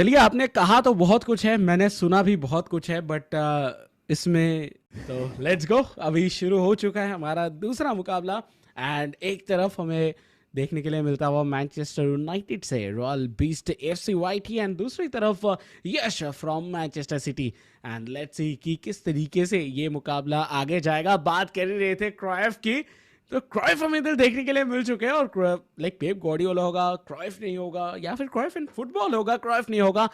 चलिए, आपने कहा तो बहुत कुछ है, मैंने सुना भी बहुत कुछ है, बट इसमें तो लेट्स गो। अभी शुरू हो चुका है हमारा दूसरा मुकाबला एंड एक तरफ हमें देखने के लिए मिलता हुआ मैनचेस्टर यूनाइटेड से royal beast FC YT and दूसरी तरफ Yash from Manchester City. And let's see कि किस तरीके से ये मुकाबला आगे जाएगा। बात कर ही रहे थे क्राइफ की, तो क्राइफ हमें इधर देखने के लिए मिल चुके हैं और लाइक पेप गॉर्डियोला होगा, क्राइफ नहीं होगा, या फिर क्राइफ इन फुटबॉल होगा, क्राइफ नहीं होगा,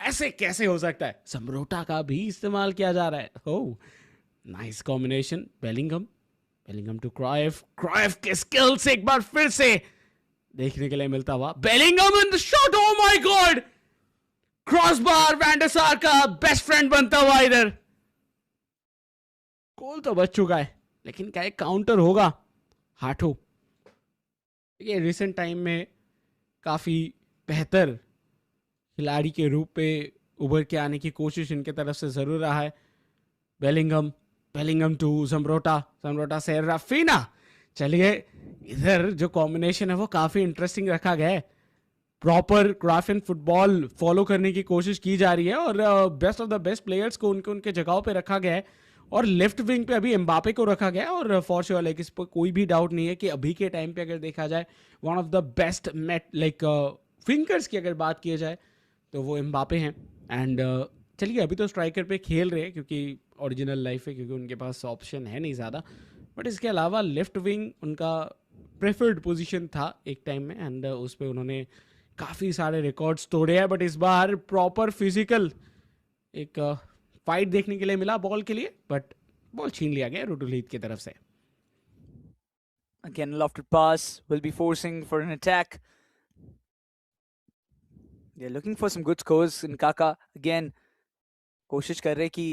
ऐसे कैसे हो सकता है? समरोटा का भी इस्तेमाल किया जा रहा है। Oh, nice combination. Bellingham, Bellingham to Cruyff, Cruyff के स्किल्स एक बार फिर से देखने के लिए मिलता हुआ। Bellingham in the shot, oh my god, crossbar, Van der Sar का बेस्ट फ्रेंड बनता हुआ इधर। गोल तो बच चुका है, लेकिन क्या एक काउंटर होगा? हाथों ये रिसेंट टाइम में काफ़ी बेहतर खिलाड़ी के रूप में उभर के आने की कोशिश इनके तरफ से ज़रूर रहा है। बेलिंगम, बेलिंगम टू समरोटा, समरोटा से राफीना। चलिए, इधर जो कॉम्बिनेशन है वो काफ़ी इंटरेस्टिंग रखा गया है। Proper craft and football follow करने की कोशिश की जा रही है और best of the best players को उनके उनके जगहों पे रखा गया है। और लेफ्ट विंग पे अभी एम्बापे को रखा गया है और फॉर श्योर लाइक इस पर कोई भी डाउट नहीं है कि अभी के टाइम पे अगर देखा जाए one of the best mate like fingers की अगर बात की जाए तो वो एम्बापे हैं। एंड चलिए, अभी तो स्ट्राइकर पे खेल रहे हैं क्योंकि ओरिजिनल लाइफ है, क्योंकि उनके पास ऑप्शन है नहीं ज़्यादा। बट इसके अलावा लेफ्ट विंग उनका प्रेफर्ड पोजीशन था एक टाइम में एंड उस पर उन्होंने काफ़ी सारे रिकॉर्ड्स तोड़े हैं। बट इस बार प्रॉपर फिजिकल एक फाइट देखने के लिए मिला बॉल के लिए, बट बॉल छीन लिया गया रुटुलीत की तरफ से। Again, lofted pass will be forcing for an attack. They're looking for some good scores in Kaka. Again, कोशिश कर रहे कि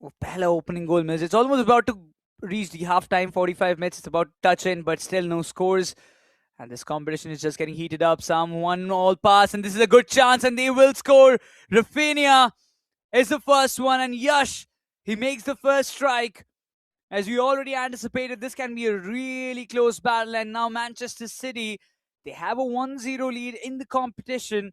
वो पहला opening goal मिल जाए. It's almost about to reach the half time, 45 minutes. It's about to touch in, but still no scores. And this competition is just getting heated up. Some 1-all pass, and this is a good chance, and they will score. Rafinha is the first one, and Yash, he makes the first strike. As we already anticipated, this can be a really close battle, and now Manchester City, they have a 1-0 lead in the competition.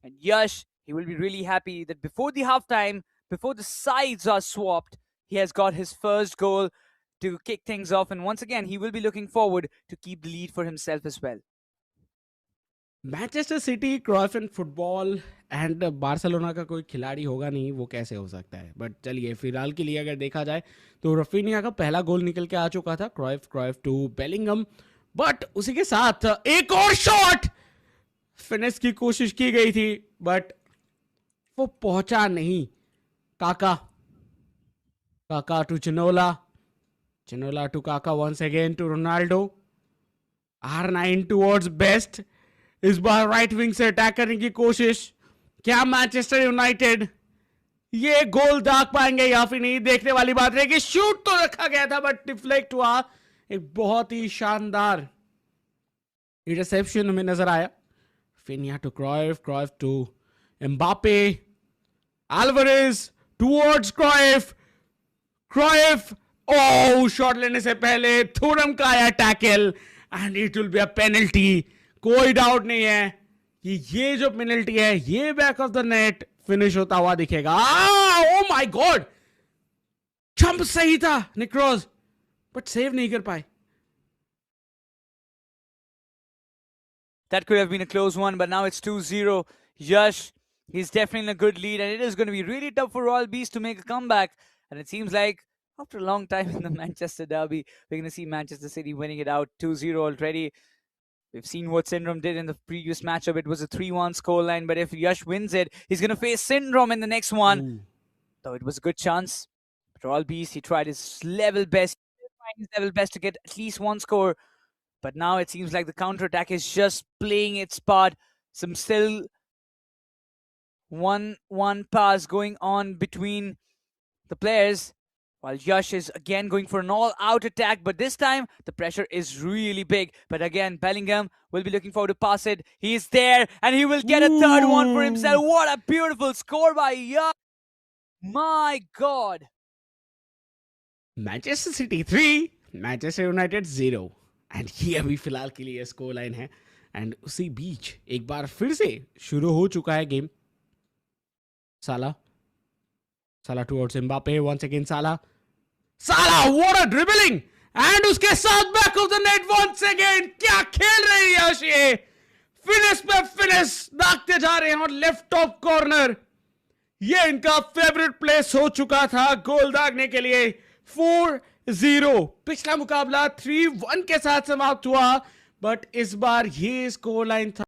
And Yash, he will be really happy that before the halftime, before the sides are swapped, he has got his first goal to kick things off. And once again, he will be looking forward to keep the lead for himself as well. Manchester City, Cruyff and football and Barcelona का कोई खिलाड़ी होगा नहीं, वो कैसे हो सकता है? बट चलिए, फिलहाल के लिए अगर देखा जाए तो रफीनिया का पहला गोल निकल के आ चुका था। Cruyff, Cruyff to Bellingham, but उसी के साथ एक और शॉट फिनिश की कोशिश की गई थी, बट वो पहुंचा नहीं। Kaka, Kaka to Chinola, Chinola to Kaka, once again to Ronaldo. R9 towards Best, इस बार राइट विंग से अटैक करने की कोशिश। क्या मैनचेस्टर यूनाइटेड ये गोल दाग पाएंगे या फिर नहीं, देखने वाली बात रहेगी। शूट तो रखा गया था बट डिफ्लेक्ट हुआ। एक बहुत ही शानदार इंटरसेप्शन हमें नजर आया। फिनिया to Cruyff, Cruyff to Mbappe, Alvarez towards Cruyff, Cruyff, oh, shot लेने से पहले थुरम का आया tackle and it will be a penalty. कोई डाउट नहीं है कि ये जो पेनल्टी है ये back of the net finish होता हुआ दिखेगा। ओ माय गॉड, जंप सही था निक्रोज, बट सेव नहीं कर पाए। That could have been a close one, but now it's 2-0. Yash, he's definitely in a good lead, and it is going to be really tough for Royal Beast to make a comeback. And it seems like after a long time in the Manchester derby, we're going to see Manchester City winning it out 2-0 already. We've seen what Syndrome did in the previous matchup. It was a 3-1 scoreline, but if Yash wins it, he's going to face Syndrome in the next one. So it was a good chance. But Royal Beast, he tried his level best. He tried his level best to get at least one score. But now it seems like the counter-attack is just playing its part. Some still 1-1 pass going on between the players. While Yash is again going for an all-out attack. But this time, the pressure is really big. But again, Bellingham will be looking forward to pass it. He's there, and he will get a third one for himself. What a beautiful score by Yash. My God. Manchester city 3, Manchester United 0। And ये अभी फिलहाल के लिए score line है। And उसी बीच एक बार फिर से शुरू हो चुका है game. Salah towards Mbappe, once again Salah what a dribbling, and उसके साथ back of the net once again. क्या खेल रहे हैं यश, ये फिनिश पे फिनिश दागते जा रहे हैं और लेफ्ट टॉप कॉर्नर, ये इनका फेवरेट प्लेस हो चुका था गोल दागने के लिए। 4-0, पिछला मुकाबला 3-1 के साथ समाप्त हुआ, बट इस बार ये स्कोर लाइन था